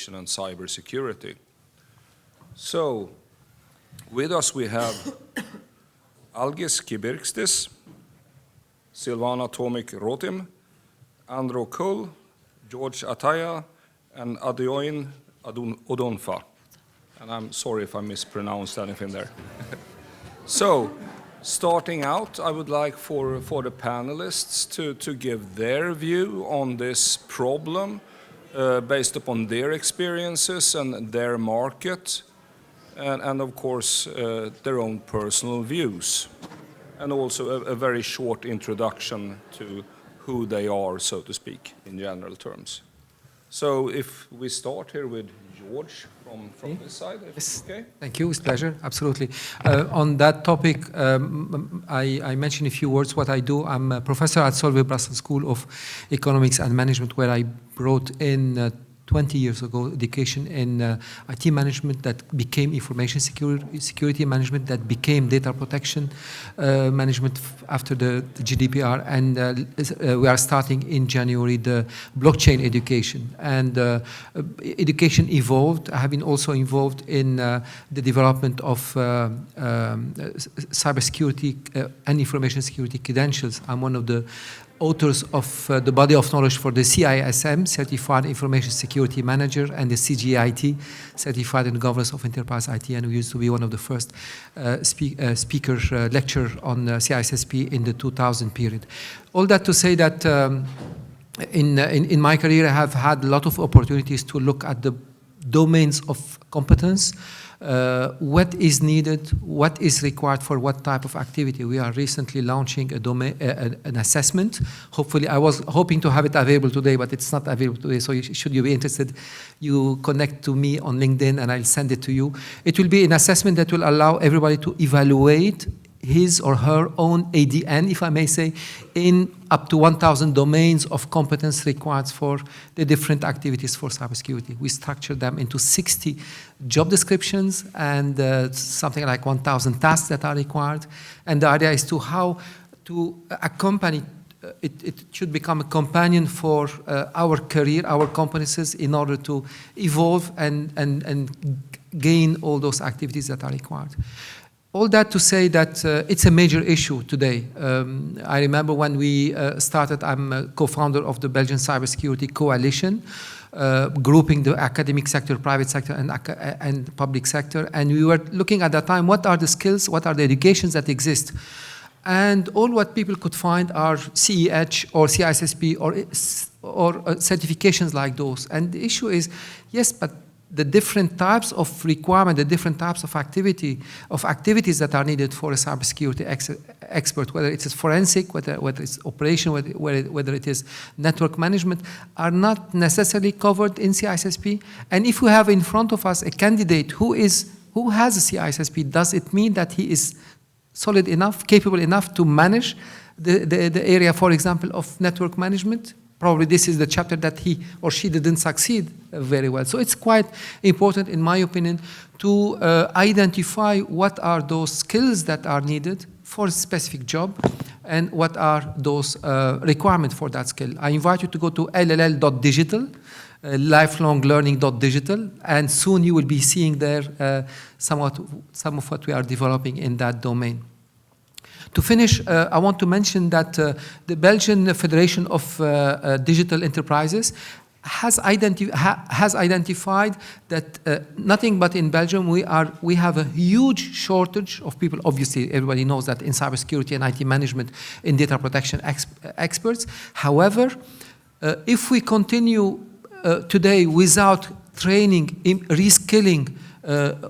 automation and cybersecurity. So, with us we have Algis Kibirkstis, Silvana Tomic-Rotim, Andro Kull, George Ataya, and Adeoin Odonfa. And I'm sorry if I mispronounced anything there. So, starting out, I would like for the panelists to give their view on this problem based upon their experiences and their market, and of course their own personal views. And also a very short introduction to who they are, so to speak, in general terms. So if we start here with George from this side, if it's okay? Thank you, it's a pleasure, absolutely. On that topic, I mentioned a few words what I do. I'm a professor at Solvay Brussels School of Economics and Management, where I brought in 20 years ago education in IT management that became information security management, that became data protection management after the GDPR, and we are starting in January the blockchain education. And education evolved. I have been also involved in the development of cybersecurity and information security credentials. I'm one of the authors of the body of knowledge for the CISM, Certified Information Security Manager, and the CGIT, Certified in Governance of Enterprise IT, and we used to be one of the first speakers lecture on CISSP in the 2000 period. All that to say that in my career I have had a lot of opportunities to look at the domains of competence, what is needed, what is required for what type of activity. We are recently launching a domain, an assessment. Hopefully, I was hoping to have it available today, but it's not available today. So should you be interested, you connect to me on LinkedIn and I'll send it to you. It will be an assessment that will allow everybody to evaluate his or her own ADN, if I may say, in up to 1,000 domains of competence required for the different activities for cybersecurity. We structure them into 60 job descriptions and something like 1,000 tasks that are required. And the idea is to how to accompany, it should become a companion for our career, our competences, in order to evolve and gain all those activities that are required. All that to say that it's a major issue today. I remember when we started, I'm a co-founder of the Belgian Cybersecurity Coalition, grouping the academic sector, private sector, and public sector. And we were looking at that time, what are the skills, what are the educations that exist? And all what people could find are CEH or CISSP or certifications like those. And the issue is, yes, but the different types of requirement, the different types of activities that are needed for a cybersecurity expert, whether it's forensic, whether it's operation, whether it is network management, are not necessarily covered in CISSP. And if we have in front of us a candidate who has a CISSP, does it mean that he is solid enough, capable enough to manage the area, for example, of network management? Probably this is the chapter that he or she didn't succeed very well. So it's quite important, in my opinion, to identify what are those skills that are needed for a specific job and what are those requirements for that skill. I invite you to go to lll.digital, lifelonglearning.digital, and soon you will be seeing there some of what we are developing in that domain. To finish, I want to mention that the Belgian Federation of Digital Enterprises has identified that nothing but in Belgium we have a huge shortage of people. Obviously, everybody knows that in cybersecurity and IT management, in data protection experts. However, if we continue today without training, reskilling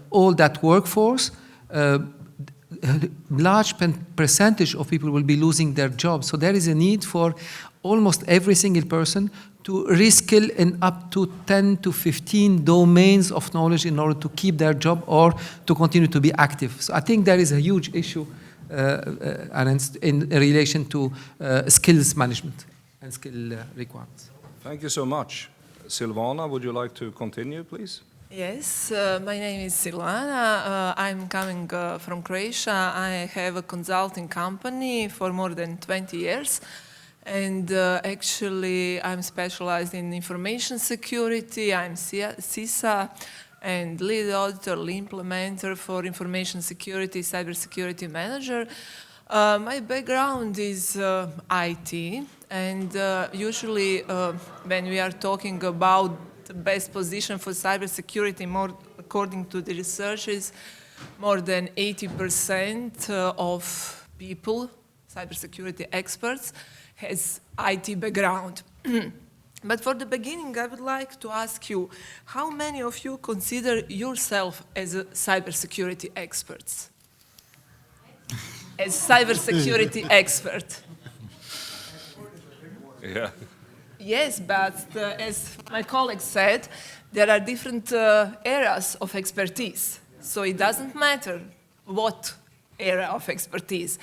all that workforce, large percentage of people will be losing their jobs. So there is a need for almost every single person to reskill in up to 10 to 15 domains of knowledge in order to keep their job or to continue to be active. So I think there is a huge issue in relation to skills management and skill requirements. Thank you so much. Silvana, would you like to continue, please? Yes, my name is Silvana. I'm coming from Croatia. I have a consulting company for more than 20 years. And actually, I'm specialized in information security. I'm CISA and lead auditor, lead implementer for information security, cybersecurity manager. My background is IT, and usually when we are talking about the best position for cybersecurity, more according to the researches, more than 80% of people, cybersecurity experts, has IT background. But for the beginning, I would like to ask you, how many of you consider yourself as a cybersecurity experts? As cybersecurity expert? Yeah. Yes, but as my colleague said, there are different areas of expertise. So it doesn't matter what area of expertise,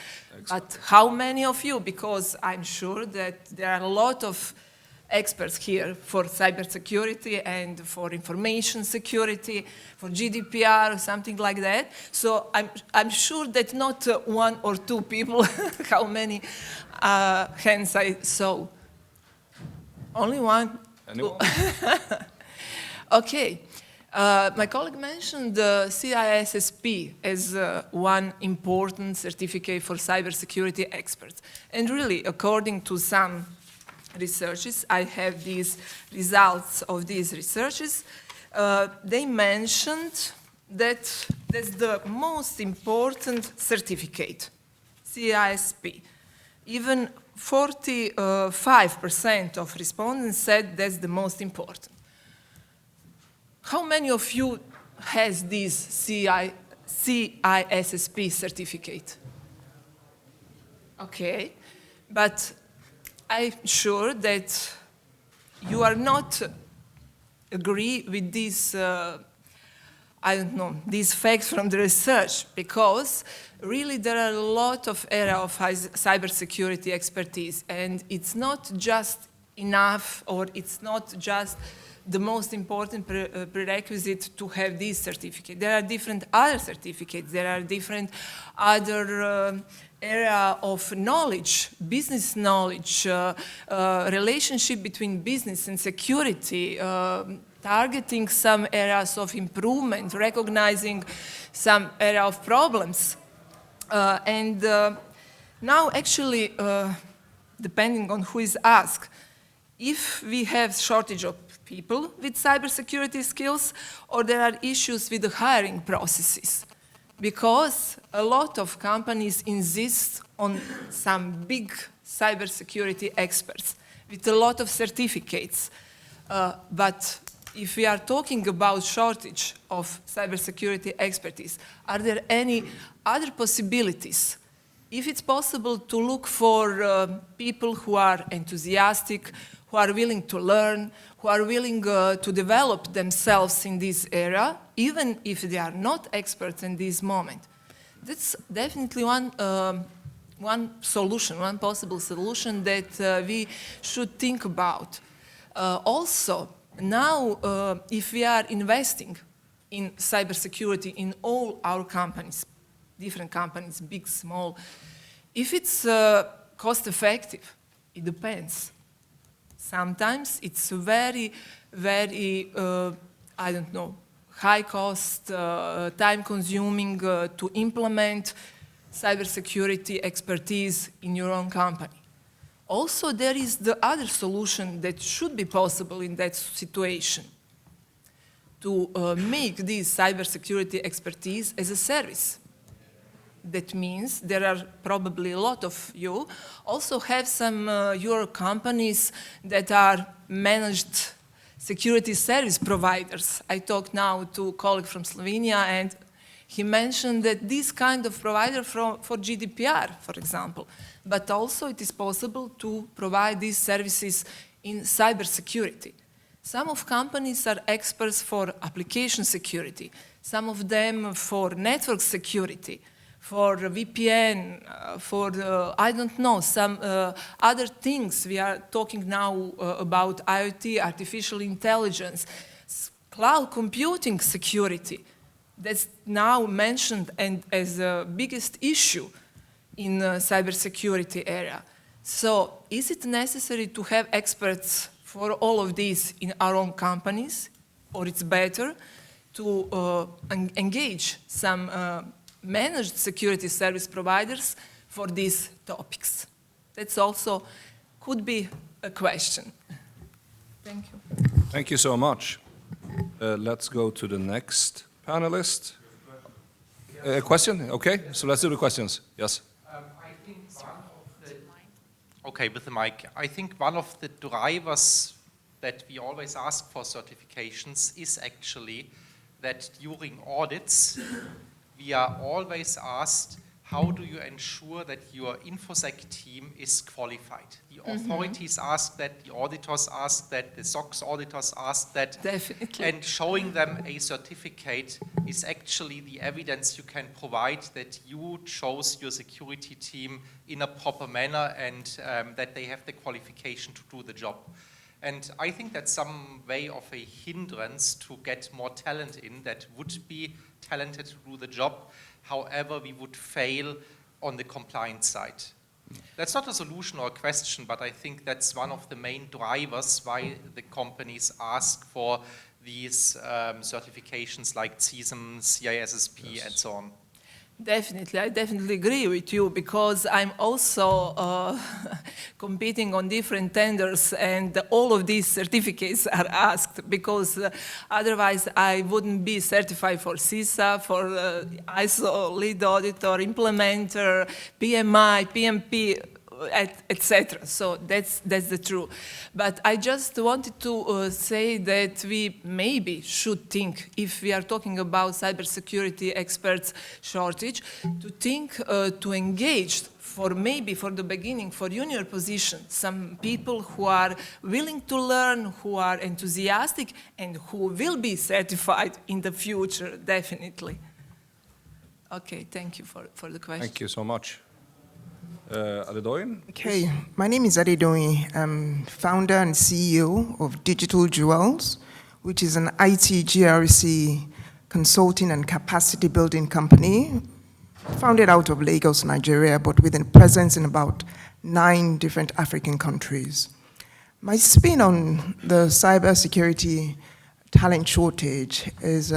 but how many of you, because I'm sure that there are a lot of experts here for cybersecurity and for information security, for GDPR, or something like that. So I'm sure that not one or two people, how many hands I saw? Only one? Anyone? Okay. My colleague mentioned the CISSP as one important certificate for cybersecurity experts. And really, according to some researches, I have these results of these researches. They mentioned that that's the most important certificate, CISP. Even 45% of respondents said that's the most important. How many of you has this CISSP certificate? Okay, but I'm sure that you are not agree with these, I don't know, these facts from the research, because really there are a lot of area of cybersecurity expertise, and it's not just enough, or it's not just the most important prerequisite to have this certificate. There are different other certificates. There are different other area of knowledge, business knowledge, relationship between business and security, targeting some areas of improvement, recognizing some area of problems. And now actually, depending on who is asked, if we have shortage of people with cybersecurity skills, or there are issues with the hiring processes, because a lot of companies insist on some big cybersecurity experts with a lot of certificates. But if we are talking about shortage of cybersecurity expertise, are there any other possibilities? If it's possible to look for people who are enthusiastic, who are willing to learn, who are willing to develop themselves in this area, even if they are not experts in this moment. That's definitely one solution, one possible solution that we should think about. Also, now, if we are investing in cybersecurity in all our companies, different companies, big, small, if it's cost effective, it depends. Sometimes it's very, very, I don't know, high cost, time consuming to implement cybersecurity expertise in your own company. Also, there is the other solution that should be possible in that situation, to make this cybersecurity expertise as a service. That means there are probably a lot of you also have some your companies that are managed security service providers. I talked now to a colleague from Slovenia, and he mentioned that this kind of provider for GDPR, for example, but also it is possible to provide these services in cybersecurity. Some of companies are experts for application security, some of them for network security, for VPN, for, I don't know, some other things. We are talking now about IoT, artificial intelligence, cloud computing security. That's now mentioned and as the biggest issue in cybersecurity area. So is it necessary to have experts for all of these in our own companies, or it's better to engage some managed security service providers for these topics? That's also could be a question. Thank you. Thank you so much. Let's go to the next panelist. A question? Okay, so let's do the questions. Yes. Okay, with the mic. I think one of the drivers that we always ask for certifications is actually that during audits, we are always asked, how do you ensure that your InfoSec team is qualified? The authorities ask that, the auditors ask that, the SOX auditors ask that. Definitely. And showing them a certificate is actually the evidence you can provide that you chose your security team in a proper manner and that they have the qualification to do the job. And I think that's some way of a hindrance to get more talent in that would be talented to do the job. However, we would fail on the compliance side. That's not a solution or a question, but I think that's one of the main drivers why the companies ask for these certifications like CISM, CISSP, yes, and so on. Definitely, I definitely agree with you, because I'm also competing on different tenders, and all of these certificates are asked, because otherwise I wouldn't be certified for CISA, for ISO lead auditor, implementer, PMI, PMP, etc. So that's the truth. But I just wanted to say that we maybe should think, if we are talking about cybersecurity experts shortage, to think to engage for maybe for the beginning, for junior position, some people who are willing to learn, who are enthusiastic, and who will be certified in the future, definitely. Okay, thank you for the question. Thank you so much. Adedoyin? Okay, my name is Adedoyin. I'm founder and CEO of Digital Jewels, which is an IT GRC consulting and capacity building company founded out of Lagos, Nigeria, but with a presence in about 9 different African countries. My spin on the cybersecurity talent shortage is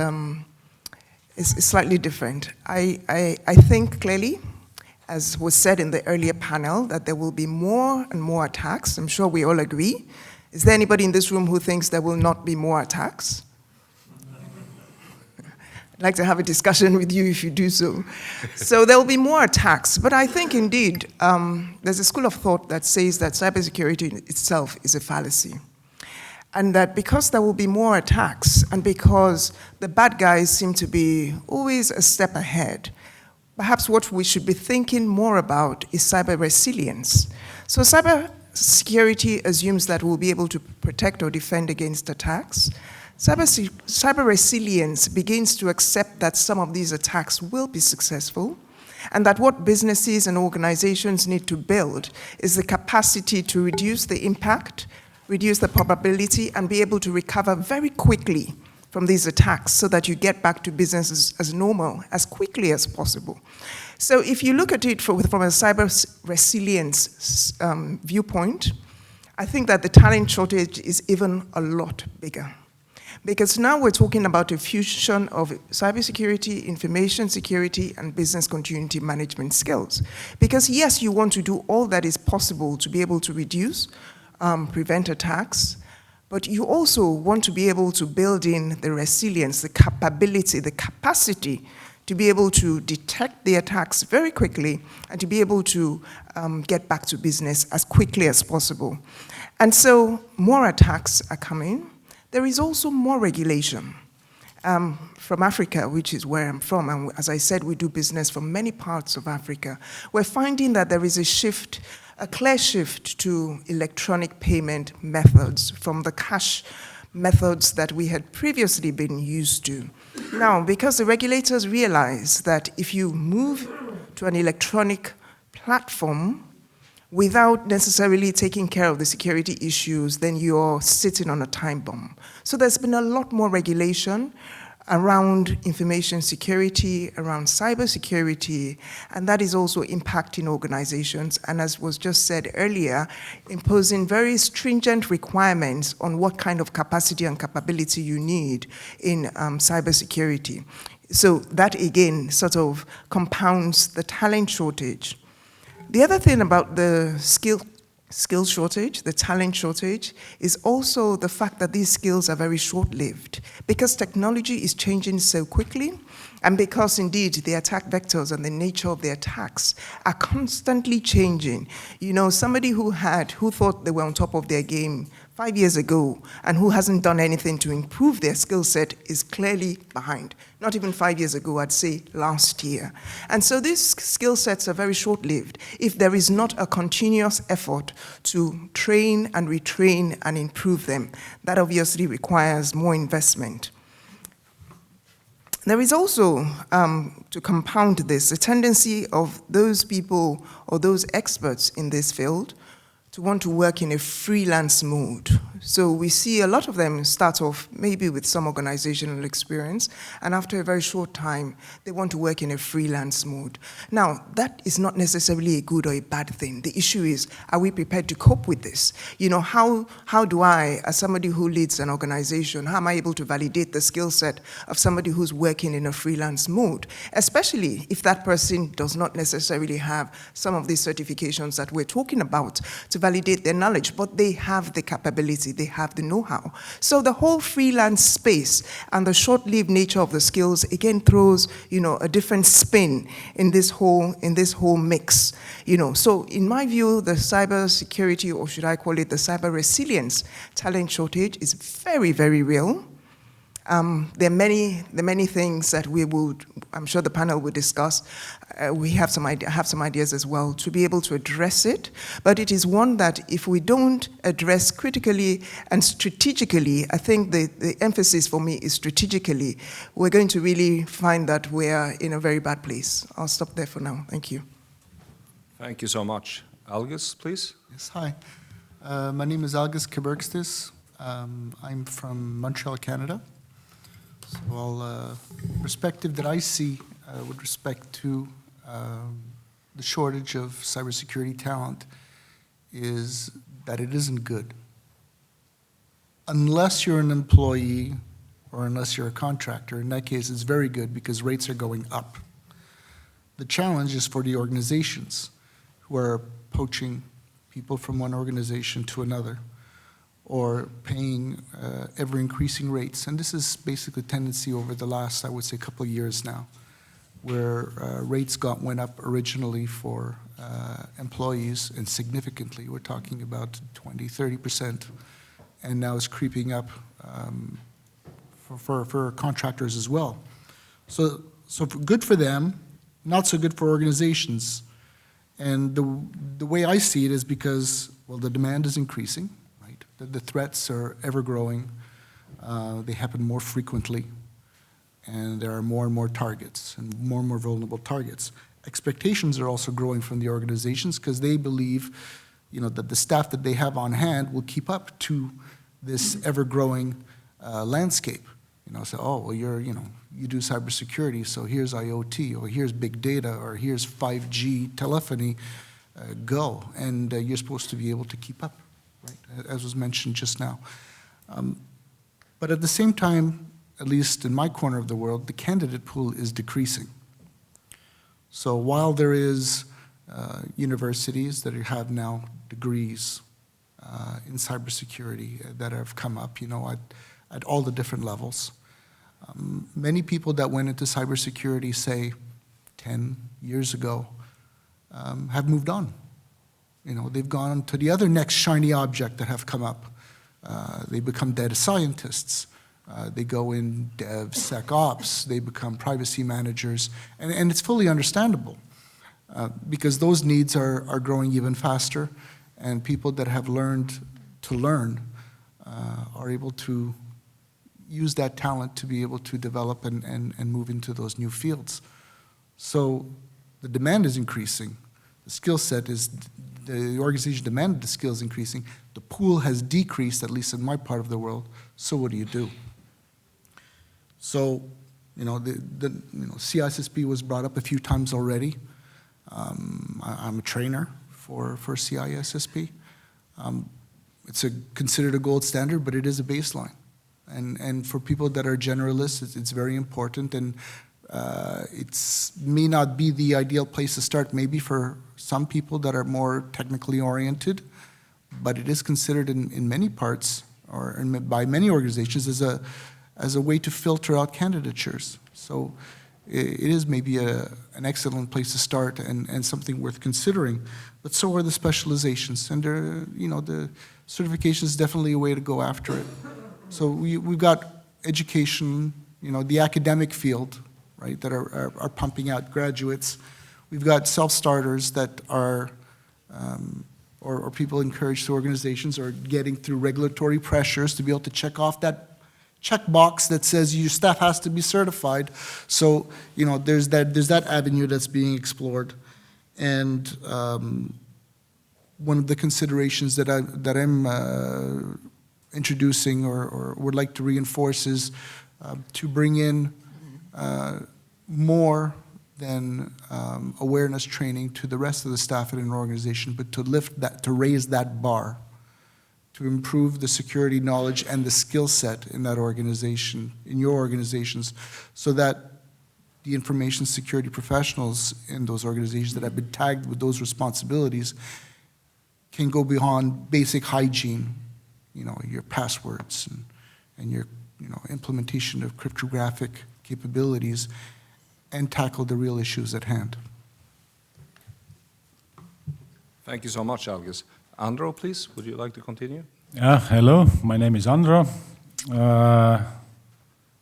slightly different. I think clearly, as was said in the earlier panel, that there will be more and more attacks. I'm sure we all agree. Is there anybody in this room who thinks there will not be more attacks? I'd like to have a discussion with you if you do so. So there will be more attacks, but I think indeed there's a school of thought that says that cybersecurity itself is a fallacy. And that because there will be more attacks, and because the bad guys seem to be always a step ahead, perhaps what we should be thinking more about is cyber resilience. So cybersecurity assumes that we'll be able to protect or defend against attacks. Cyber resilience begins to accept that some of these attacks will be successful, and that what businesses and organizations need to build is the capacity to reduce the impact, reduce the probability, and be able to recover very quickly from these attacks so that you get back to business as normal as quickly as possible. So if you look at it from a cyber resilience viewpoint, I think that the talent shortage is even a lot bigger. Because now we're talking about a fusion of cybersecurity, information security, and business continuity management skills. Because yes, you want to do all that is possible to be able to reduce, prevent attacks, but you also want to be able to build in the resilience, the capability, the capacity to be able to detect the attacks very quickly and to be able to get back to business as quickly as possible. And so more attacks are coming. There is also more regulation. From Africa, which is where I'm from, and as I said, we do business from many parts of Africa, we're finding that there is a shift, a clear shift to electronic payment methods from the cash methods that we had previously been used to. Now, because the regulators realize that if you move to an electronic platform without necessarily taking care of the security issues, then you're sitting on a time bomb. So there's been a lot more regulation. around information security, around cybersecurity, and that is also impacting organizations, and as was just said earlier, imposing very stringent requirements on what kind of capacity and capability you need in cybersecurity. So that again sort of compounds the talent shortage. The other thing about the skill shortage, the talent shortage, is also the fact that these skills are very short-lived because technology is changing so quickly, and because indeed the attack vectors and the nature of the attacks are constantly changing. You know, somebody who thought they were on top of their game 5 years ago and who hasn't done anything to improve their skill set is clearly behind. Not even 5 years ago, I'd say last year. And so these skill sets are very short-lived if there is not a continuous effort to train and retrain and improve them. That obviously requires more investment. There is also, to compound this, a tendency of those people or those experts in this field to want to work in a freelance mode. So we see a lot of them start off maybe with some organizational experience, and after a very short time, they want to work in a freelance mode. Now, that is not necessarily a good or a bad thing. The issue is, are we prepared to cope with this? You know, how do I, as somebody who leads an organization, how am I able to validate the skill set of somebody who's working in a freelance mode? Especially if that person does not necessarily have some of these certifications that we're talking about to validate their knowledge, but they have the capability, they have the know-how. So the whole freelance space and the short-lived nature of the skills again throws, you know, a different spin in this whole mix. You know, so in my view, the cybersecurity, or should I call it the cyber resilience talent shortage, is very, very real. There are many things that I'm sure the panel will discuss. We have some ideas as well to be able to address it, but it is one that if we don't address critically and strategically, I think the emphasis for me is strategically, we're going to really find that we're in a very bad place. I'll stop there for now. Thank you. Thank you so much. Algis, please. Yes, hi. My name is Algis Kibergstis. I'm from Montreal, Canada. So perspective that I see with respect to the shortage of cybersecurity talent is that it isn't good. Unless you're an employee or unless you're a contractor, in that case it's very good because rates are going up. The challenge is for the organizations who are poaching people from one organization to another, or paying ever-increasing rates. And this is basically a tendency over the last, I would say, couple of years now, where rates went up originally for employees, and significantly. We're talking about 20, 30%, and now it's creeping up for contractors as well. So good for them, not so good for organizations. And the way I see it is because, well, the demand is increasing. The threats are ever growing, they happen more frequently, and there are more and more targets and more vulnerable targets. Expectations are also growing from the organizations because they believe, you know, that the staff that they have on hand will keep up to this ever-growing landscape. You know, so, oh, well, you do cybersecurity, so here's IoT, or here's big data, or here's 5G telephony, go, and you're supposed to be able to keep up. Right, as was mentioned just now. But at the same time, at least in my corner of the world, the candidate pool is decreasing. So while there is universities that have now degrees in cybersecurity that have come up, you know, at all the different levels, many people that went into cybersecurity, say, 10 years ago, have moved on. You know, they've gone to the other next shiny object that have come up. They become data scientists. They go in DevSecOps. They become privacy managers. And it's fully understandable because those needs are growing even faster, and people that have learned to learn are able to use that talent to be able to develop and move into those new fields. So the demand is increasing. The skill set is, the organization demanded the skills increasing. The pool has decreased, at least in my part of the world, so what do you do? So, CISSP was brought up a few times already. I'm a trainer for CISSP. It's considered a gold standard, but it is a baseline. And for people that are generalists, it's very important, and it may not be the ideal place to start maybe for some people that are more technically oriented, but it is considered in many parts or by many organizations as a way to filter out candidatures. So it is maybe an excellent place to start and something worth considering. But so are the specializations, and the certification is definitely a way to go after it. So we've got education, the academic field, right, that are pumping out graduates. We've got self-starters that are, or people encouraged to organizations or getting through regulatory pressures to be able to check off that checkbox that says your staff has to be certified. So, there's that avenue that's being explored. And one of the considerations that I'm introducing or would like to reinforce is to bring in more than awareness training to the rest of the staff in an organization, but to raise that bar, to improve the security knowledge and the skill set in that organization, in your organizations, so that the information security professionals in those organizations that have been tagged with those responsibilities can go beyond basic hygiene, your passwords and your implementation of cryptographic capabilities, and tackle the real issues at hand. Thank you so much, Algis. Andro, please, would you like to continue? Hello, my name is Andro.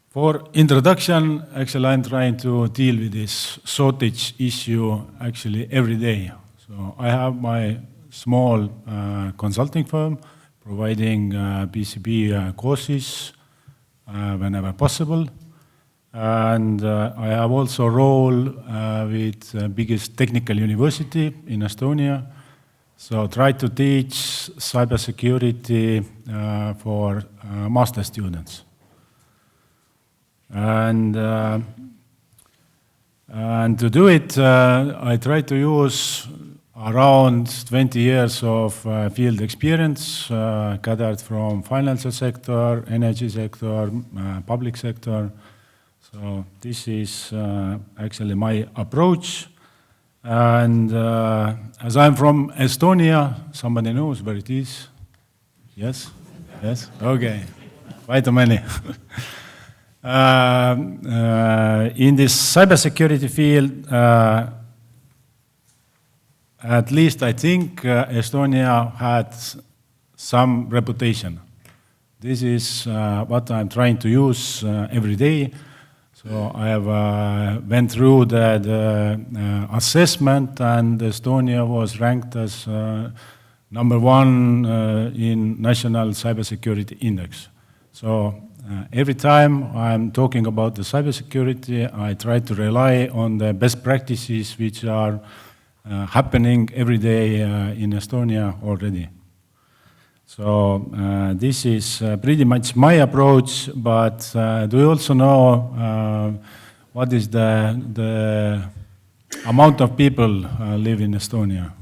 For introduction, actually, I'm trying to deal with this shortage issue actually every day. So I have my small consulting firm providing PCB courses whenever possible. And I have also a role with the biggest technical university in Estonia. So try to teach cybersecurity for master students. And to do it, I try to use around 20 years of field experience gathered from financial sector, energy sector, public sector. So this is actually my approach. And as I'm from Estonia, somebody knows where it is? Yes? Yes? Okay. Quite a many. In this cybersecurity field, at least I think Estonia had some reputation. This is what I'm trying to use every day. So I have went through the assessment, and Estonia was ranked as #1 in National Cybersecurity Index. So every time I'm talking about the cybersecurity, I try to rely on the best practices which are happening every day in Estonia already. So this is pretty much my approach, but do you also know what is the amount of people live in Estonia?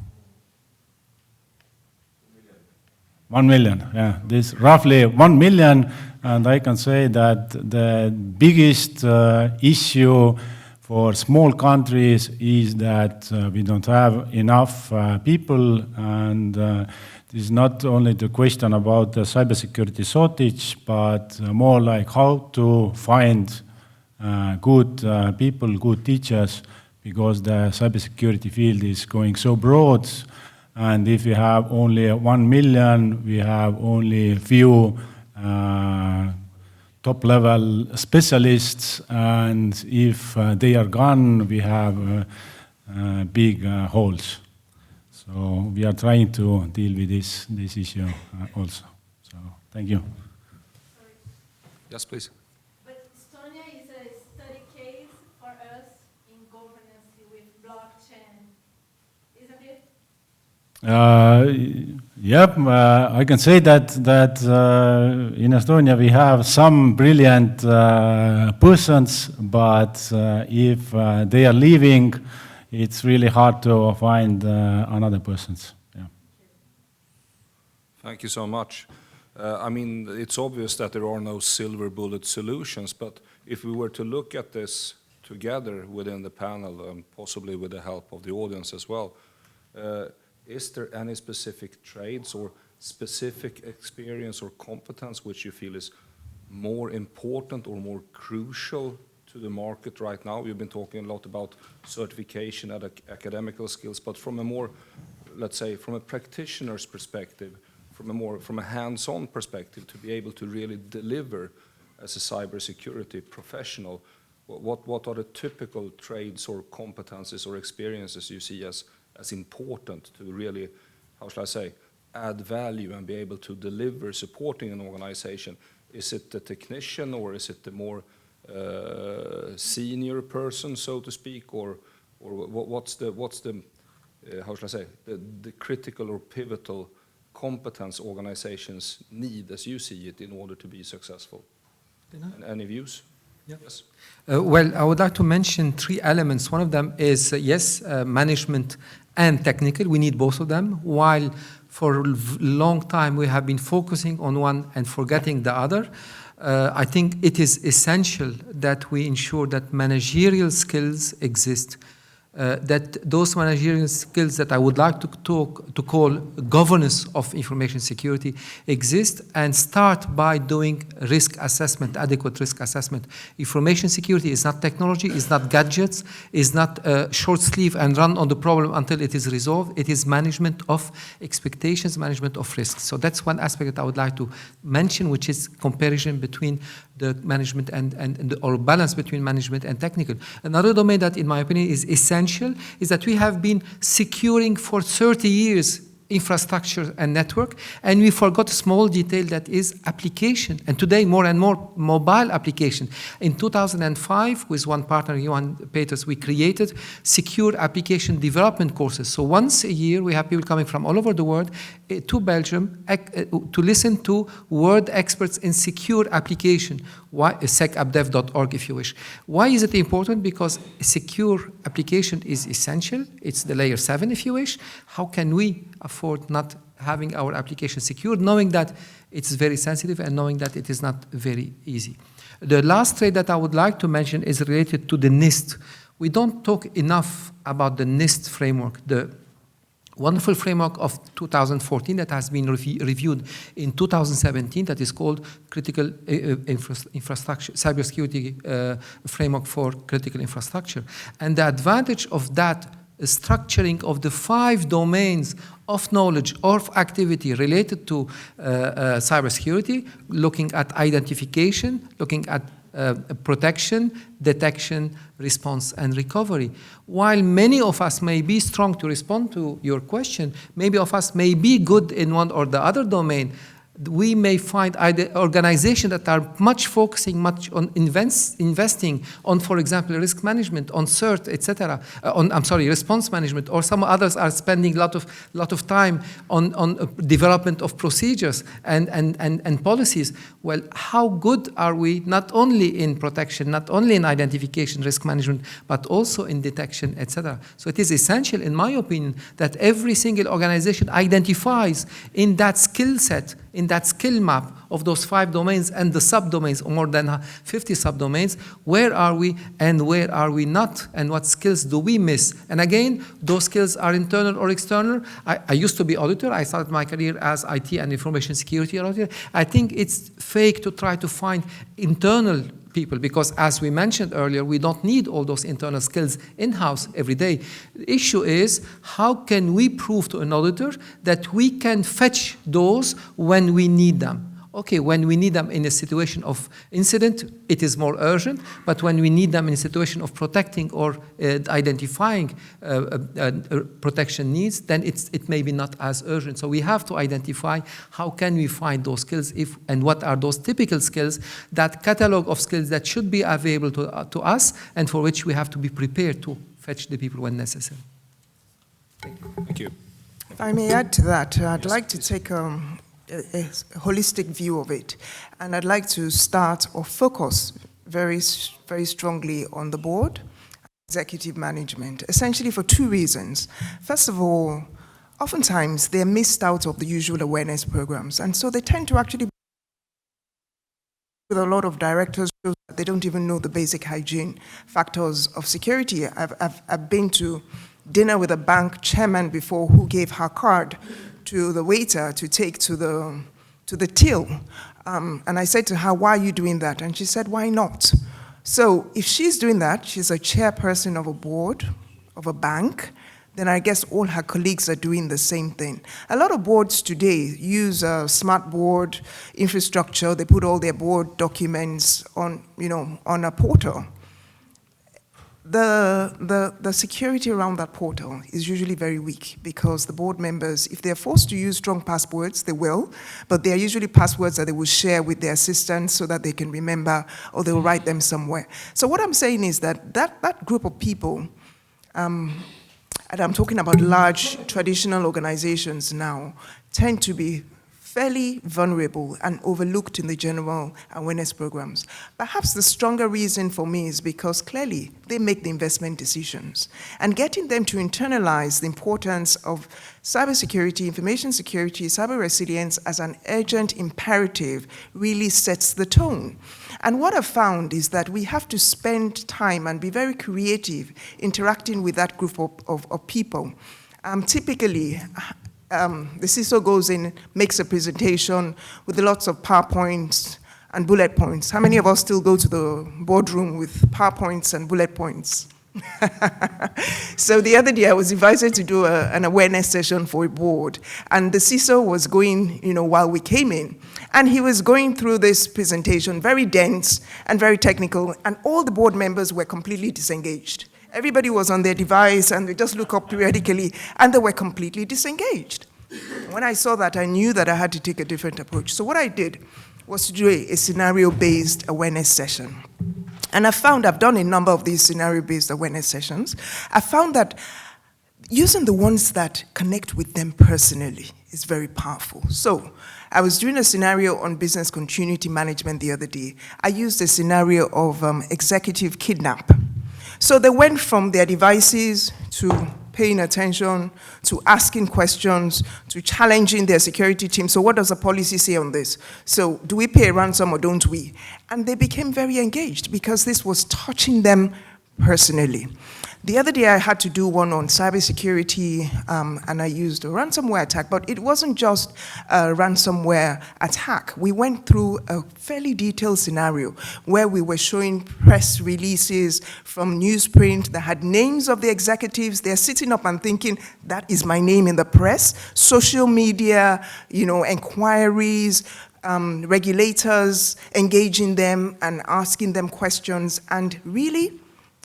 1 million, yeah. This roughly 1 million, and I can say that the biggest issue for small countries is that we don't have enough people, and this is not only the question about the cybersecurity shortage, but more like how to find good people, good teachers, because the cybersecurity field is going so broad. And if we have only 1 million, we have only few top-level specialists, and if they are gone, we have big holes. So we are trying to deal with this issue also. So thank you. Yes, please. But Estonia is a study case for us in governance with blockchain, isn't it? Yep, I can say that in Estonia we have some brilliant persons, but if they are leaving, it's really hard to find another persons. Yeah. Thank you so much. I mean, it's obvious that there are no silver bullet solutions, but if we were to look at this together within the panel, and possibly with the help of the audience as well, is there any specific trades or specific experience or competence which you feel is more important or more crucial to the market right now? You've been talking a lot about certification and academical skills, but from a more, let's say, from a practitioner's perspective, from a hands-on perspective, to be able to really deliver as a cybersecurity professional, what are the typical trades or competencies or experiences you see as important to really, how shall I say, add value and be able to deliver supporting an organization? Is it the technician, or is it the more senior person, so to speak, or what's the how shall I say, the critical or pivotal competence organizations need, as you see it, in order to be successful? Any views? Yeah. Yes. Well, I would like to mention 3 elements. One of them is, management and technical. We need both of them. While for a long time we have been focusing on one and forgetting the other, I think it is essential that we ensure that managerial skills exist, that those managerial skills that I would like to call governance of information security exist, and start by doing risk assessment, adequate risk assessment. Information security is not technology, is not gadgets, is not short sleeve and run on the problem until it is resolved. It is management of expectations, management of risks. So that's one aspect that I would like to mention, which is comparison between the management or balance between management and technical. Another domain that, in my opinion, is essential is that we have been securing for 30 years infrastructure and network, and we forgot a small detail that is application, and today more and more mobile application. In 2005, with one partner, Johan Peters, we created secure application development courses. So once a year, we have people coming from all over the world to Belgium to listen to world experts in secure application, secapdev.org if you wish. Why is it important? Because secure application is essential. It's the layer 7 if you wish. How can we afford not having our application secured, knowing that it's very sensitive and knowing that it is not very easy? The last trait that I would like to mention is related to the NIST. We don't talk enough about the NIST framework, the wonderful framework of 2014 that has been reviewed in 2017, that is called Critical Infrastructure, Cybersecurity Framework for Critical Infrastructure. And the advantage of that structuring of the 5 domains of knowledge or of activity related to cybersecurity, looking at identification, looking at protection, detection, response, and recovery. While many of us may be strong, to respond to your question, maybe of us may be good in one or the other domain, we may find organizations that are focusing much on investing on, for example, risk management, on CERT, etc. Response management, or some others are spending a lot of time on development of procedures and policies. Well, how good are we not only in protection, not only in identification, risk management, but also in detection, etc. So it is essential, in my opinion, that every single organization identifies in that skill set, in that skill map of those 5 domains and the subdomains, more than 50 subdomains, where are we and where are we not, and what skills do we miss? And again, those skills are internal or external. I used to be auditor. I started my career as IT and information security auditor. I think it's fake to try to find internal people, because as we mentioned earlier, we don't need all those internal skills in-house every day. The issue is, how can we prove to an auditor that we can fetch those when we need them? Okay, when we need them in a situation of incident, it is more urgent, but when we need them in a situation of protecting or identifying protection needs, then it may be not as urgent. So we have to identify how can we find those skills, and what are those typical skills, that catalog of skills that should be available to us, and for which we have to be prepared to fetch the people when necessary. Thank you. If I may add to that, I'd like to take a holistic view of it. And I'd like to start or focus very strongly on the board, executive management, essentially for two reasons. First of all, oftentimes they're missed out of the usual awareness programs. And so they tend to actually, with a lot of directors, they don't even know the basic hygiene factors of security. I've been to dinner with a bank chairman before who gave her card to the waiter to take to the till. And I said to her, why are you doing that? And she said, why not? So if she's doing that, she's a chairperson of a board of a bank, then I guess all her colleagues are doing the same thing. A lot of boards today use a smart board infrastructure. They put all their board documents on, on a portal. The security around that portal is usually very weak because the board members, if they're forced to use strong passwords, they will, but they're usually passwords that they will share with their assistants so that they can remember or they'll write them somewhere. So what I'm saying is that group of people, and I'm talking about large traditional organizations now, tend to be fairly vulnerable and overlooked in the general awareness programs. Perhaps the stronger reason for me is because clearly they make the investment decisions. And getting them to internalize the importance of cybersecurity, information security, cyber resilience as an urgent imperative really sets the tone. And what I've found is that we have to spend time and be very creative interacting with that group of people. Typically, the CISO goes in, makes a presentation with lots of PowerPoints and bullet points. How many of us still go to the boardroom with PowerPoints and bullet points? So the other day I was invited to do an awareness session for a board, and the CISO was going, while we came in, and he was going through this presentation, very dense and very technical, and all the board members were completely disengaged. Everybody was on their device, and they just look up periodically, and they were completely disengaged. When I saw that, I knew that I had to take a different approach. So what I did was to do a scenario-based awareness session. And I've done a number of these scenario-based awareness sessions. I found that using the ones that connect with them personally is very powerful. So I was doing a scenario on business continuity management the other day. I used a scenario of executive kidnap. So they went from their devices to paying attention, to asking questions, to challenging their security team. So what does the policy say on this? So do we pay a ransom or don't we? And they became very engaged because this was touching them personally. The other day I had to do one on cybersecurity, and I used a ransomware attack, but it wasn't just a ransomware attack. We went through a fairly detailed scenario where we were showing press releases from newsprint that had names of the executives. They're sitting up and thinking, that is my name in the press. Social media, inquiries, regulators engaging them and asking them questions, and really,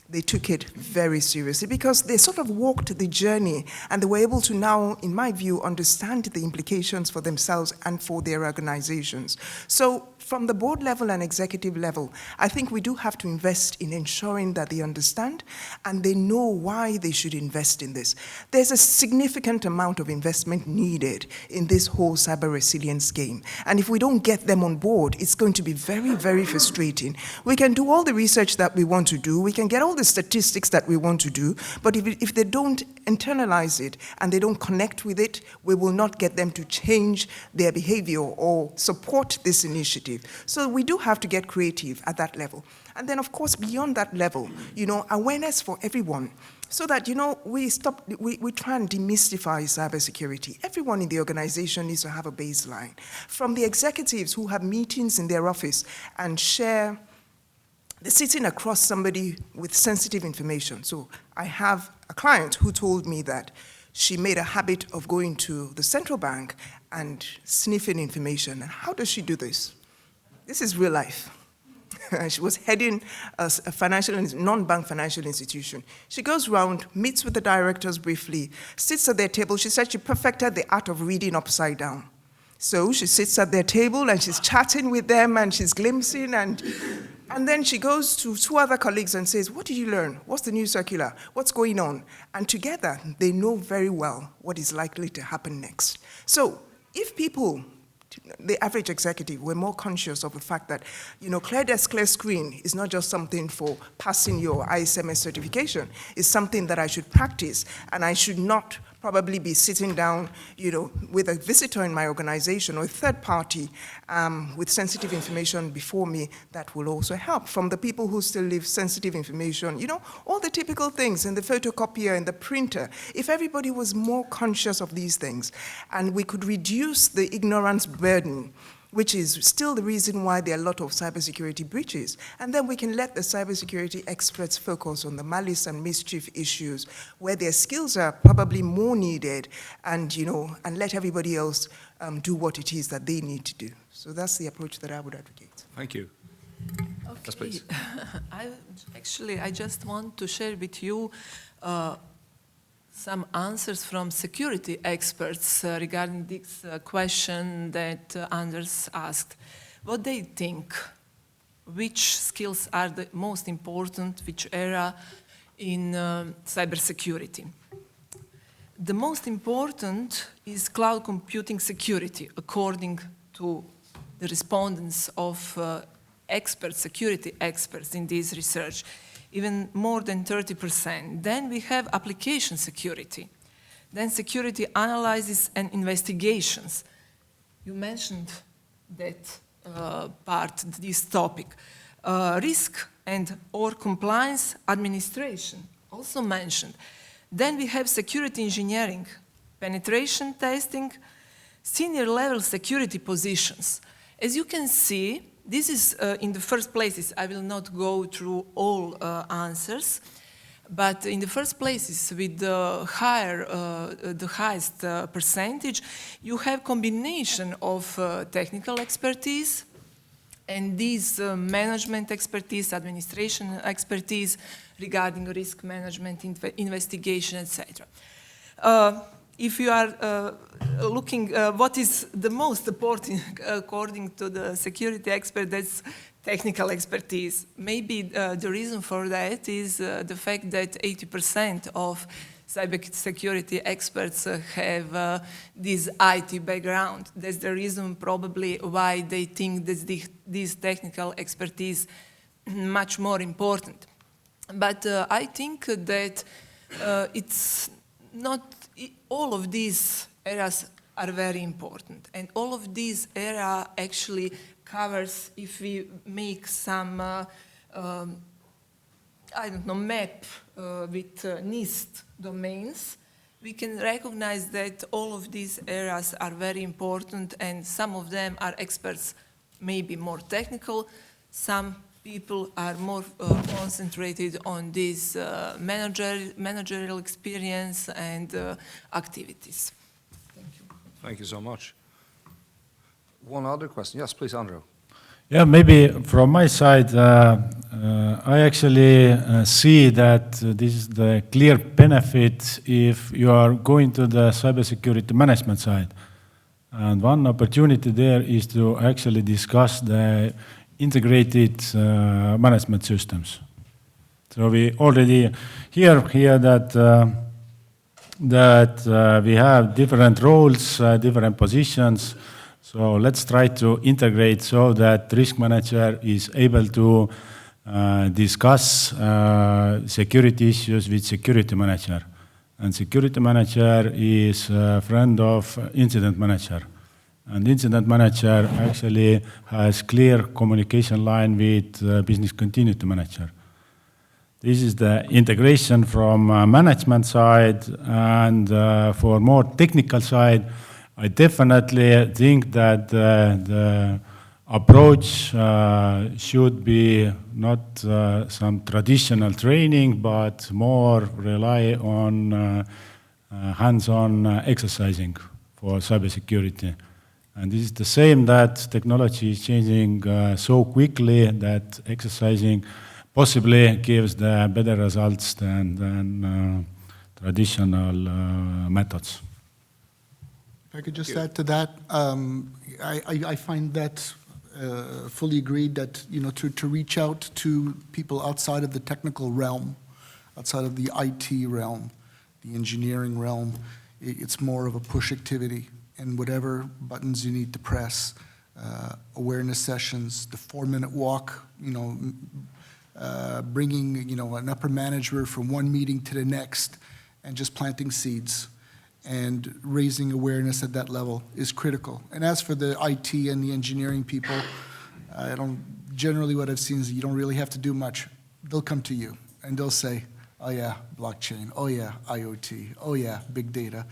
they took it very seriously because they sort of walked the journey and they were able to now, in my view, understand the implications for themselves and for their organizations. So from the board level and executive level, I think we do have to invest in ensuring that they understand and they know why they should invest in this. There's a significant amount of investment needed in this whole cyber resilience game. And if we don't get them on board, it's going to be very, very frustrating. We can do all the research that we want to do, we can get all the statistics that we want to do, but if they don't internalize it and they don't connect with it, we will not get them to change their behavior or support this initiative. So we do have to get creative at that level. And then, of course, beyond that level, awareness for everyone. So that, we try and demystify cybersecurity. Everyone in the organization needs to have a baseline. From the executives who have meetings in their office and share, they're sitting across somebody with sensitive information. So I have a client who told me that she made a habit of going to the central bank and sniffing information. And how does she do this? This is real life. She was heading a non-bank financial institution. She goes around, meets with the directors briefly, sits at their table. She said she perfected the art of reading upside down. So she sits at their table and she's chatting with them and she's glimpsing, and And then she goes to two other colleagues and says, what did you learn? What's the new circular? What's going on? And together, they know very well what is likely to happen next. So if people, the average executive, were more conscious of the fact that, clear desk, clear screen is not just something for passing your ISMS certification. It's something that I should practice, and I should not probably be sitting down, with a visitor in my organization or a third party with sensitive information before me. That will also help. From the people who still leave sensitive information, all the typical things in the photocopier and the printer. If everybody was more conscious of these things, and we could reduce the ignorance burden, which is still the reason why there are a lot of cybersecurity breaches. And then we can let the cybersecurity experts focus on the malice and mischief issues, where their skills are probably more needed, and, and let everybody else do what it is that they need to do. So that's the approach that I would advocate. Thank you. Okay. Yes, please. I just want to share with you some answers from security experts regarding this question that Anders asked. What they think, which skills are the most important, which area in cybersecurity. The most important is cloud computing security, according to the respondents of security experts in this research. Even more than 30%. Then we have application security. Then security analysis and investigations. You mentioned that part, this topic. Risk and or compliance administration, also mentioned. Then we have security engineering, penetration testing, senior level security positions. As you can see, this is in the first places. I will not go through all answers, but in the first places with the highest percentage, you have combination of technical expertise and these management expertise, administration expertise regarding risk management, investigation, etc. If you are looking what is the most important according to the security expert, that's technical expertise. Maybe the reason for that is the fact that 80% of cybersecurity experts have this IT background. That's the reason probably why they think that this technical expertise much more important. But I think that it's not all of these areas are very important, and all of these areas actually covers, if we make some, I don't know, map with NIST domains, we can recognize that all of these areas are very important, and some of them are experts, maybe more technical, some people are more concentrated on this managerial experience and activities. Thank you. Thank you so much. One other question. Yes, please, Andrew. Yeah, maybe from my side, I actually see that this is the clear benefit if you are going to the cybersecurity management side. And one opportunity there is to actually discuss the integrated management systems. So we already hear that we have different roles, different positions. So let's try to integrate so that risk manager is able to discuss security issues with security manager. And security manager is a friend of incident manager. And incident manager actually has clear communication line with business continuity manager. This is the integration from management side, and for more technical side, I definitely think that the approach should be not some traditional training, but more rely on hands-on exercising for cybersecurity. And this is the same that technology is changing so quickly that exercising possibly gives the better results than traditional methods. If I could just add to that, I find that fully agreed that, to reach out to people outside of the technical realm, outside of the IT realm, the engineering realm. It's more of a push activity, and whatever buttons you need to press, awareness sessions, the 4-minute walk, bringing, an upper manager from one meeting to the next, and just planting seeds and raising awareness at that level is critical. And as for the IT and the engineering people, generally what I've seen is you don't really have to do much. They'll come to you and they'll say, oh yeah, blockchain, oh yeah, IoT, oh yeah, big data.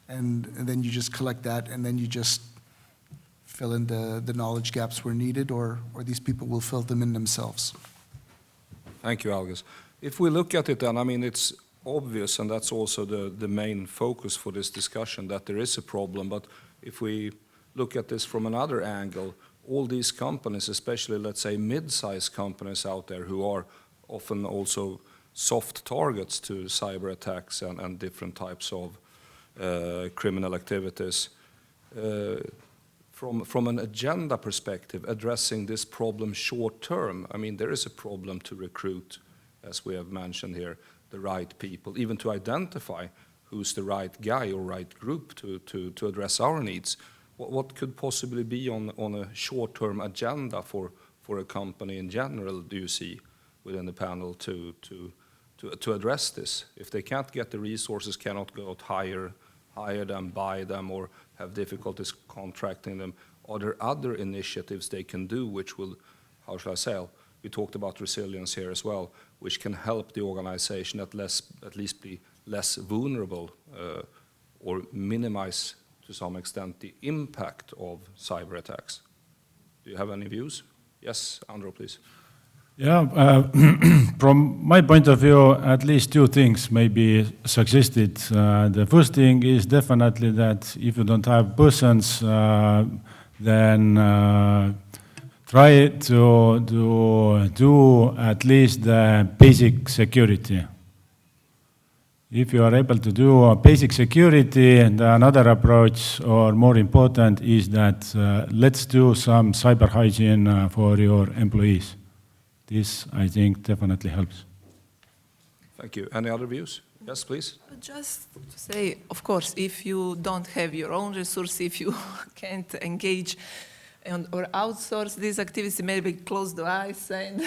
And then you just collect that, and then you just fill in the knowledge gaps where needed, or these people will fill them in themselves. Thank you, Algis. If we look at it then, I mean, it's obvious, and that's also the main focus for this discussion, that there is a problem. But if we look at this from another angle, all these companies, especially, let's say, mid-sized companies out there who are often also soft targets to cyber attacks and different types of criminal activities, from an agenda perspective, addressing this problem short term, I mean, there is a problem to recruit, as we have mentioned here, the right people, even to identify who's the right guy or right group to address our needs. What could possibly be on a short-term agenda for a company in general, do you see, within the panel to address this? If they can't get the resources, cannot go out, hire them, buy them, or have difficulties contracting them, are there other initiatives they can do which will, how shall I say, we talked about resilience here as well, which can help the organization at least be less vulnerable or minimize to some extent the impact of cyber attacks? Do you have any views? Yes, Andrew, please. Yeah, from my point of view, at least two things maybe suggested. The first thing is definitely that if you don't have persons, then try to do at least the basic security. If you are able to do basic security, and another approach, or more important, is that let's do some cyber hygiene for your employees. This, I think, definitely helps. Thank you. Any other views? Yes, please. Just to say, of course, if you don't have your own resource, if you can't engage or outsource these activities, maybe close the eyes and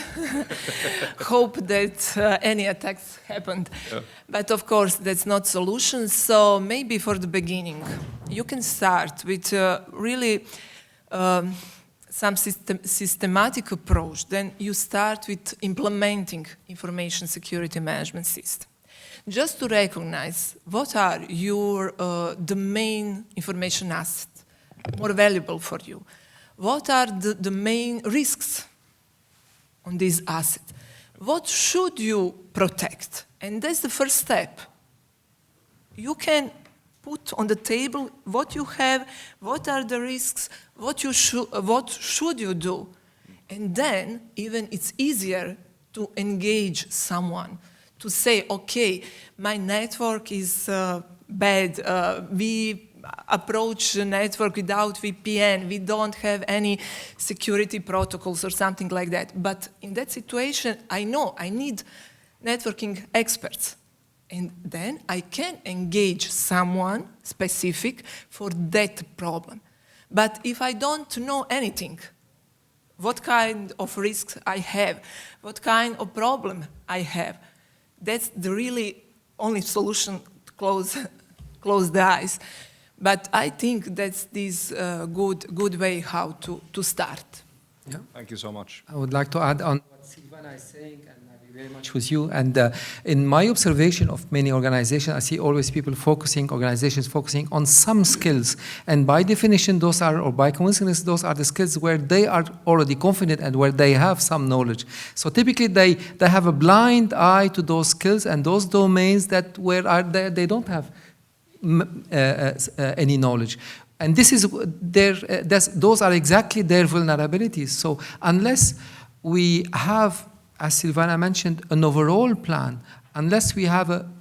hope that any attacks happened. Yeah. But of course, that's not solution. So maybe for the beginning, you can start with really some systematic approach. Then you start with implementing information security management system. Just to recognize what are your the main information assets more valuable for you. What are the main risks on this asset? What should you protect? And that's the first step. You can put on the table what you have, what are the risks, what should you do? And then even it's easier to engage someone, to say, okay, my network is bad, we approach the network without VPN, we don't have any security protocols or something like that. But in that situation, I know I need networking experts. And then I can engage someone specific for that problem. But if I don't know anything, what kind of risks I have, what kind of problem I have, that's the really only solution to close the eyes. But I think that's this good way how to start. Yeah. Thank you so much. I would like to add on what Silvana is saying, and I agree very much with you. And in my observation of many organizations, I see always organizations focusing on some skills. And by definition, those are, or by coincidence, those are the skills where they are already confident and where they have some knowledge. So typically, they have a blind eye to those skills and those domains that they don't have any knowledge. And this is those are exactly their vulnerabilities. So unless we have, as Silvana mentioned, an overall plan, unless we have an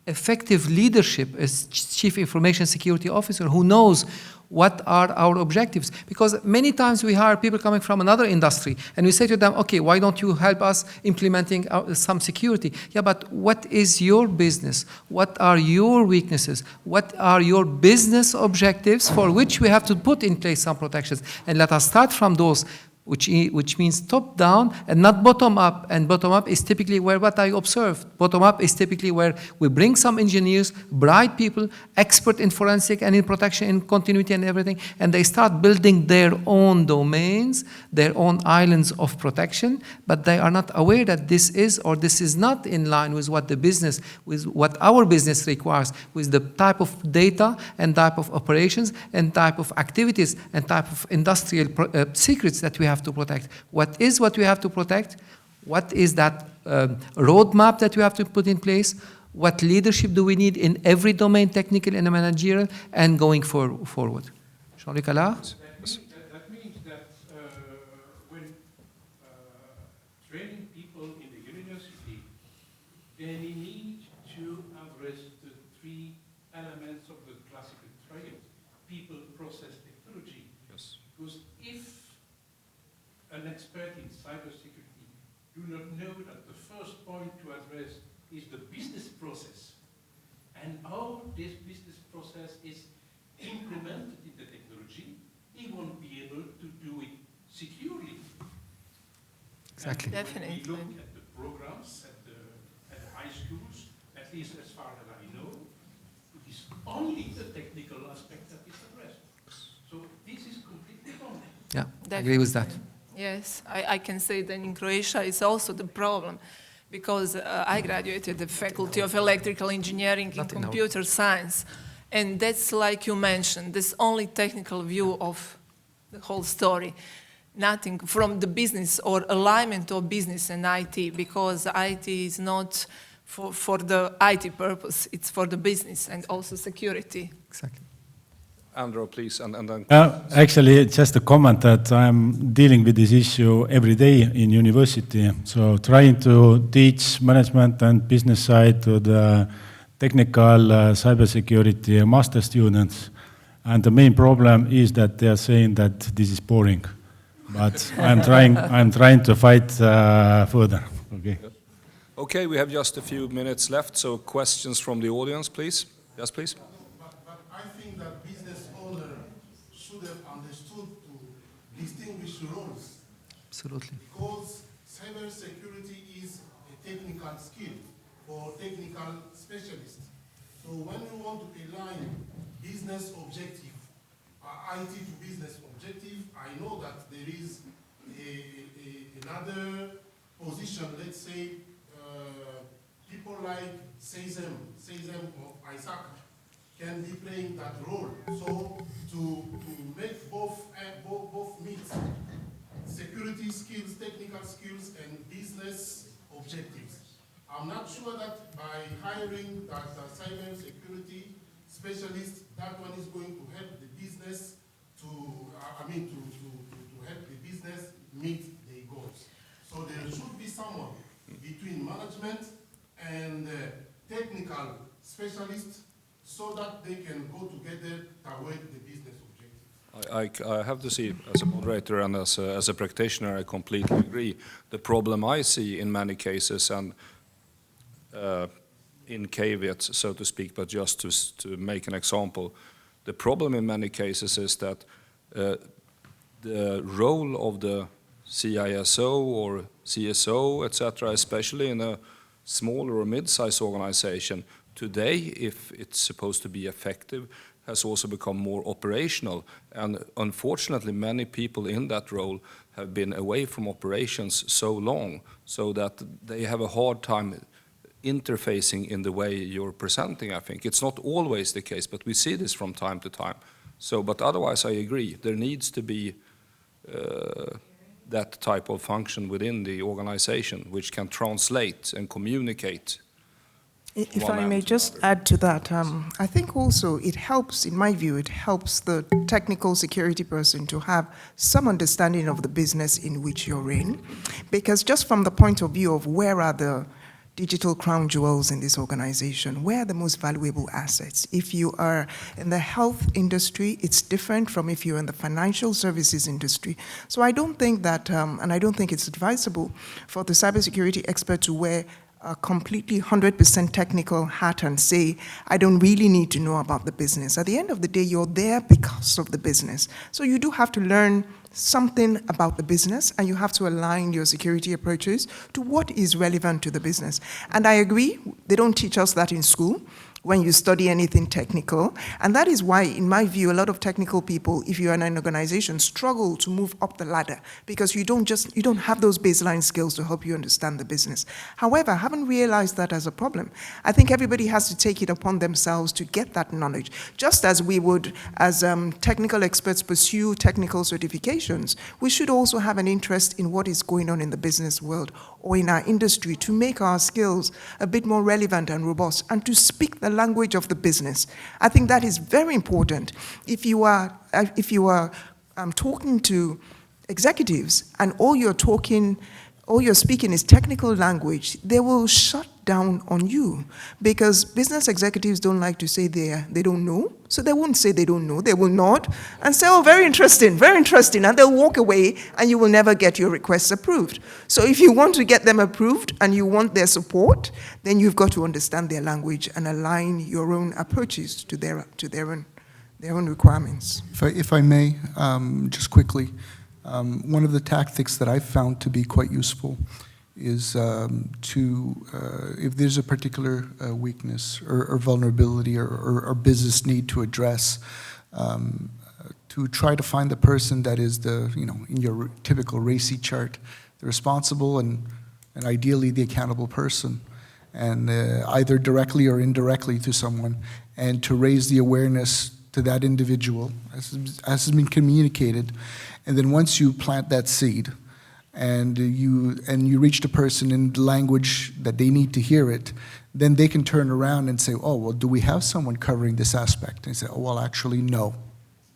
effective leadership as Chief Information Security Officer who knows what are our objectives. Because many times we hire people coming from another industry, and we say to them, okay, why don't you help us implementing some security? Yeah, but what is your business? What are your weaknesses? What are your business objectives for which we have to put in place some protections? And let us start from those, which means top down and not bottom up. And bottom up is typically where what I observed. Bottom up is typically where we bring some engineers, bright people, expert in forensic and in protection, in continuity and everything, and they start building their own domains, their own islands of protection, but they are not aware that this is or this is not in line with what the business, with what our business requires, with the type of data and type of operations and type of activities and type of industrial secrets that we have to protect. What is what we have to protect? What is that roadmap that we have to put in place? What leadership do we need in every domain, technical and managerial, and going forward? Jean-Luc Allard? That means that when training people in the university, they need to address the three elements of the classical triad: people, process, technology. Yes. Because if an expert in cybersecurity do not know that the first point to address is the business process and how this business process is implemented in the technology, he won't be able to do it securely. Exactly. And Definitely. when we look at the programs at the high schools, at least as far as I know, it is only the technical aspect that is addressed. So this is completely wrong. Yeah, I agree with that. Yes, I can say that in Croatia it's also the problem, because I graduated the Faculty of Electrical Engineering in Not in our- Computer Science, and that's like you mentioned, this only technical view of the whole story. Nothing from the business or alignment of business and IT, because IT is not for the IT purpose, it's for the business and also security. Exactly. Andrew, please, and then... Actually, just a comment that I'm dealing with this issue every day in university. So trying to teach management and business side to the technical cybersecurity master students. And the main problem is that they are saying that this is boring. But I'm trying to fight further. Okay. Okay, we have just a few minutes left, so questions from the audience, please. Yes, please. But I think that business owner should have understood to distinguish roles. Absolutely. Because cybersecurity is a technical skill for technical specialists. So when you want to align business objective, IT to business objective, I know that there is another position, let's say, people like Seizem of Isaac can be playing that role. So to make both meet security skills, technical skills, and business objectives. I'm not sure that by hiring that cyber security specialist, that one is going to help the business to help the business meet their goals. So there should be someone between management and technical specialists so that they can go together toward the business objective. I have to see, as a moderator and as a practitioner, I completely agree. The problem I see in many cases, and in caveats, so to speak, but just to make an example, the problem in many cases is that the role of the CISO or CSO, etc., especially in a smaller or mid-sized organization, today, if it's supposed to be effective, has also become more operational. And unfortunately, many people in that role have been away from operations so long, so that they have a hard time interfacing in the way you're presenting, I think. It's not always the case, but we see this from time to time. So, but otherwise, I agree. There needs to be that type of function within the organization, which can translate and communicate. If I may just add to that, I think also it helps, in my view, it helps the technical security person to have some understanding of the business in which you're in. Because just from the point of view of where are the digital crown jewels in this organization? Where are the most valuable assets? If you are in the health industry, it's different from if you're in the financial services industry. So I don't think that, and I don't think it's advisable for the cybersecurity expert to wear a completely 100% technical hat and say, I don't really need to know about the business. At the end of the day, you're there because of the business. So you do have to learn something about the business, and you have to align your security approaches to what is relevant to the business. And I agree, they don't teach us that in school when you study anything technical. And that is why, in my view, a lot of technical people, if you're in an organization, struggle to move up the ladder because you don't have those baseline skills to help you understand the business. However, I haven't realized that as a problem. I think everybody has to take it upon themselves to get that knowledge. Just as we would, as technical experts, pursue technical certifications, we should also have an interest in what is going on in the business world or in our industry to make our skills a bit more relevant and robust and to speak the language of the business. I think that is very important. If you are talking to executives and all you're speaking is technical language, they will shut down on you because business executives don't like to say they don't know. So they won't say they don't know, they will nod and say, oh, very interesting, and they'll walk away and you will never get your requests approved. So if you want to get them approved and you want their support, then you've got to understand their language and align your own approaches to their own requirements. If I may, just quickly, one of the tactics that I've found to be quite useful is if there's a particular weakness or vulnerability or business need to address, to try to find the person that is in your typical RACI chart, the responsible and ideally the accountable person, and either directly or indirectly to someone, and to raise the awareness to that individual as has been communicated. And then once you plant that seed, and you reach the person in the language that they need to hear it, then they can turn around and say, oh, well, do we have someone covering this aspect? And they say, oh, well, actually, no.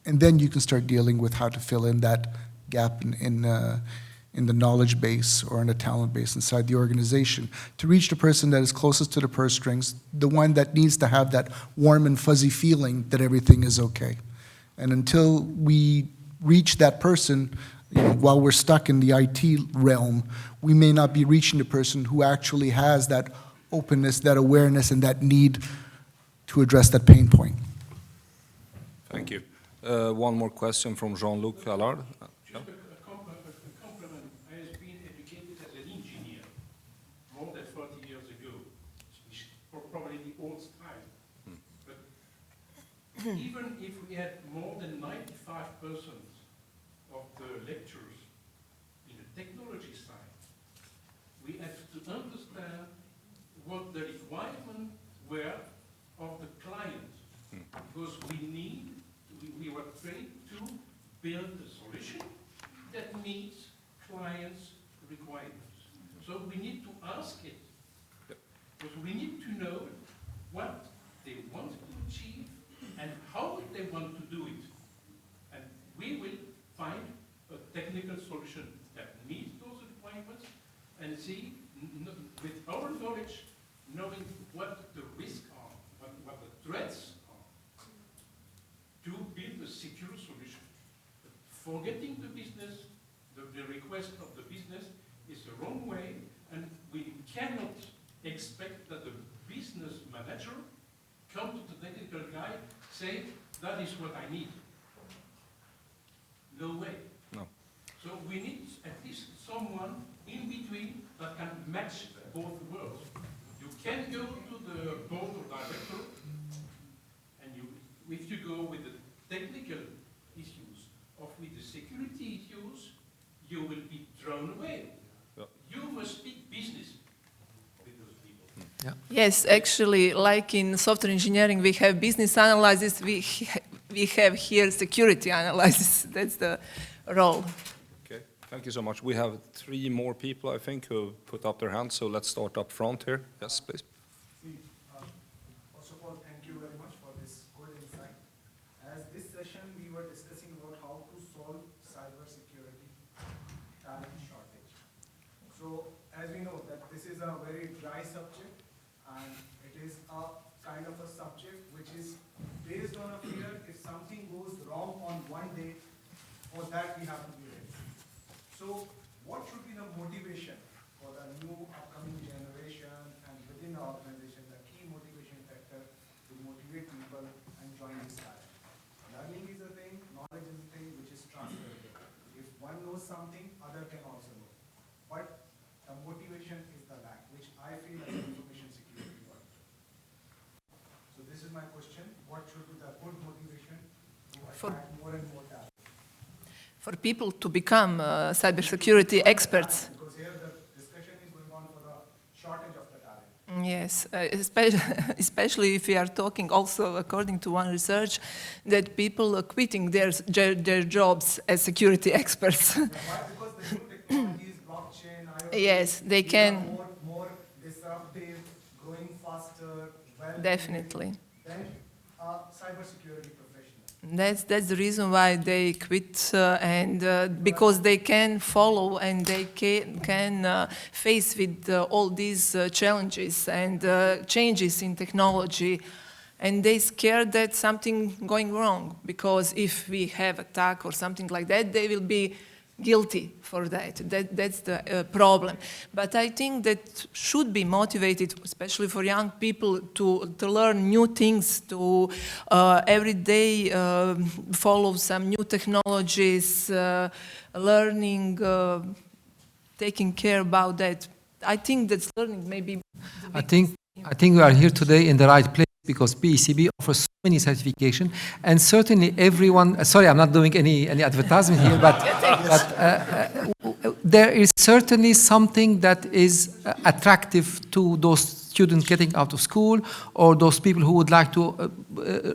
And then you can start dealing with how to fill in that gap in the knowledge base or in the talent base inside the organization to reach the person that is closest to the purse strings, the one that needs to have that warm and fuzzy feeling that everything is okay. And until we reach that person, while we're stuck in the IT realm, we may not be reaching the person who actually has that openness, that awareness, and that need to address that pain point. Thank you. One more question from Jean-Luc Allard. Just a compliment. I have been educated as an engineer more than 40 years ago, probably the old style. But even if we had more than 95% of the lectures in the technology side, we have to understand what the requirements were of the client, because we were trained to build a solution that meets clients' requirements. So we need to ask it, because we need to know what they want to achieve and how they want to do it. And we will find a technical solution that meets those requirements and see, with our knowledge, knowing what the risks are, what the threats are, to build a secure solution. But forgetting the business, the request of the business is the wrong way, and we cannot expect that the business manager come to the technical guy, say, that is what I need. No way. No. So we need at least someone in between that can match both worlds. You can go to the board of director, and if you go with the technical issues or with the security issues, you will be thrown away. Yeah. You must speak business with those people. Yeah. Yes, actually, like in software engineering, we have business analysis, we have here security analysis. That's the role. Okay, thank you so much. We have 3 more people, I think, who put up their hands, so let's start up front here. Yes, please. First of all, thank you very much for this good insight. As this session, we were discussing about how to solve cybersecurity talent shortage. So, as we know that this this is a very dry subject, and it is a kind of a subject which is based on a fear. If something goes wrong on one day, for that we have to be ready. So what should be the motivation for the new upcoming generation and within the organization, the key motivation factor to motivate people and join this challenge? Learning is a thing, knowledge is a thing which is transferable. If one knows something, other can also know. But the motivation is the lack, which I feel as an information security work. So this is my question. What should be the good motivation to attract more and more talent? For people to become cybersecurity experts. Because here the discussion is going on for the shortage of the talent. Yes, especially if we are talking also, according to one research, that people are quitting their jobs as security experts. Why? Because the new technologies, blockchain, IoT, Yes, they can. are more disruptive, growing faster, Definitely. than cybersecurity professional. That's the reason why they quit, and because they can follow and they can face with all these challenges and changes in technology, and they scared that something going wrong, because if we have attack or something like that, they will be guilty for that. That's the problem. But I think that should be motivated, especially for young people, to learn new things, to every day follow some new technologies, learning, taking care about that. I think that learning may be. I think we are here today in the right place, because PECB offers so many certification, and certainly everyone. Sorry, I'm not doing any advertisement here, but there is certainly something that is attractive to those students getting out of school, or those people who would like to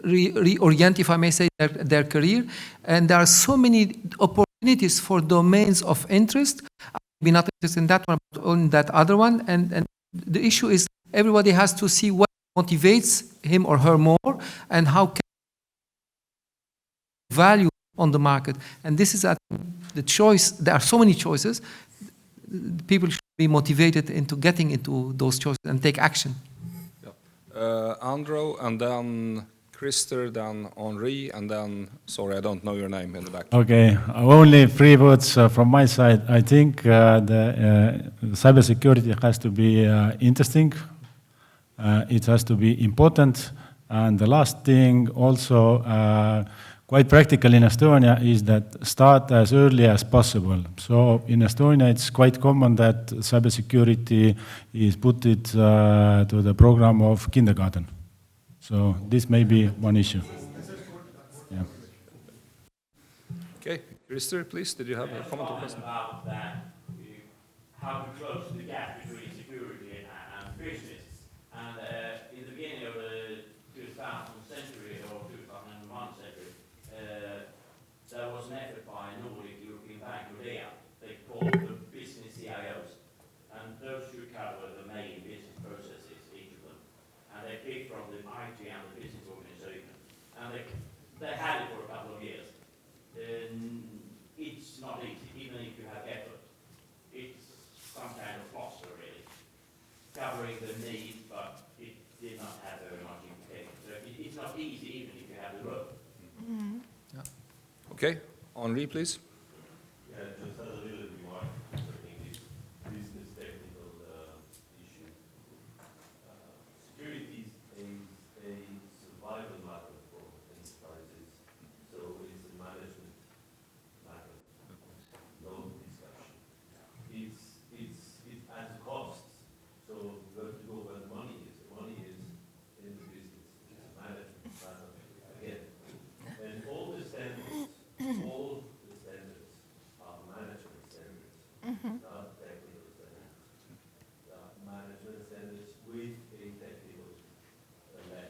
reorient, if I may say, their career. And there are so many opportunities for domains of interest. Maybe not interested in that one, but on that other one. And the issue is everybody has to see what motivates him or her more, and how can value on the market. And this is the choice. There are so many choices. People should be motivated into getting into those choices and take action. Yeah. Andrew, and then Christer, then Henri, and then, sorry, I don't know your name in the back. Okay, only 3 words from my side. I think the cybersecurity has to be interesting. It has to be important. And the last thing also, quite practical in Estonia, is that start as early as possible. So in Estonia, it's quite common that cybersecurity is put to the program of kindergarten. So this may be one issue. Yeah. Okay, Christer, please, did you have a comment or question? About that, how to close the gap between security and business. And in the beginning of the 2000th century or 2001 century, there was an effort by Nordic European Bank, Nordea. They called the business CIOs, and those should cover the main business processes, each of them. And they picked from the IT and the business organization, and they had it for a couple of years. It's not easy, even if you have effort. It's some kind of foster, really, covering the need, but it did not have very much implication. So it's not easy, even if you have the road. Mm-hmm. Okay, Henri, please. Yeah, just a little bit more concerning this business technical issue. Security is a survival matter for enterprises, so it's a management matter. No discussion. It adds costs, so you have to go where the money is. The money is in the business. It's a management matter again. And all the standards are management standards, not technical standards. Management standards with a technical leg.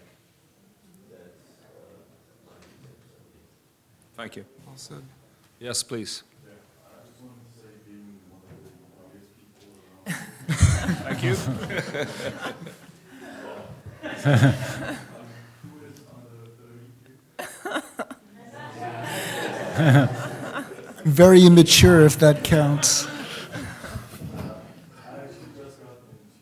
That's my conception. Thank you. Yes, please. Yeah, I just wanted to say, being one of the obvious people around. Thank you. Who is under 30? Very immature, if that counts. I actually just got into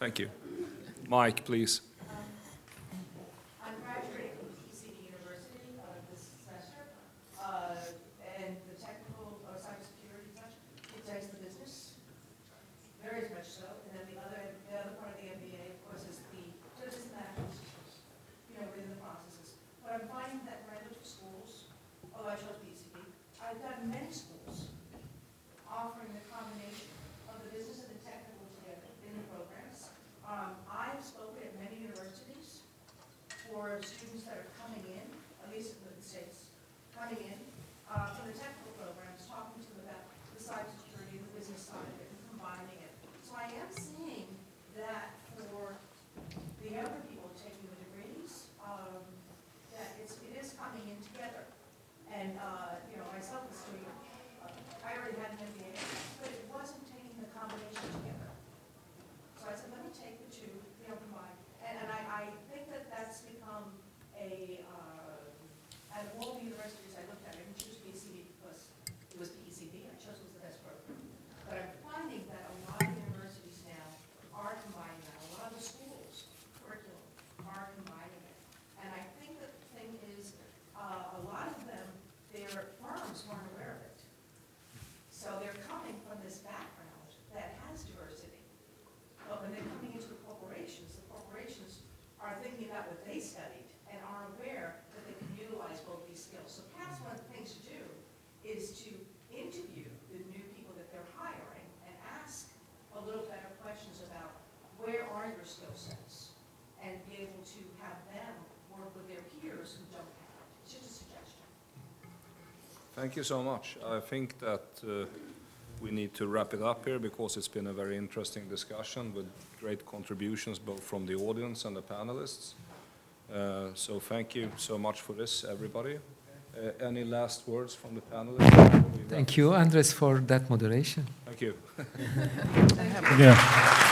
Thank you. Mike, please. I'm graduating from ECD University this semester, and the technical cybersecurity touch, it takes the business, very much so, and then the other part of the MBA, of course, is the business management systems, within the processes. But I'm finding that when I look to schools, although I chose BCD, I've got many schools offering the combination of the business and the technical together in the programs. I've spoken at many universities for students that are coming in, at least in the States, coming in for the technical programs, talking to them about the cybersecurity, the business side of it, and combining it. So I am seeing that for the younger people taking the degrees, that it is coming in together. And, myself was doing, I already had an MBA, but it wasn't taking the combination together. So I said, let me take the two, combine. And I think that that's become out of all the universities I looked at, I didn't choose BCD because it was PECD, I chose it was the best program. But I'm finding that a lot of universities now are combining that. A lot of the schools, curriculum, are combining it. And I think that the thing is, a lot of them, their firms weren't aware of it. So they're coming from this background that has diversity. But when they're coming into the corporations are thinking about what they studied and are aware that they can utilize both these skills. So perhaps one of the things to do is to interview the new people that they're hiring and ask a little better questions about where are your skill sets and be able to have them work with their peers who don't have it. It's just a suggestion. Thank you so much. I think that we need to wrap it up here because it's been a very interesting discussion with great contributions both from the audience and the panelists. So thank you so much for this, everybody. Any last words from the panelists? Thank you, Andres, for that moderation. Thank you. Yeah.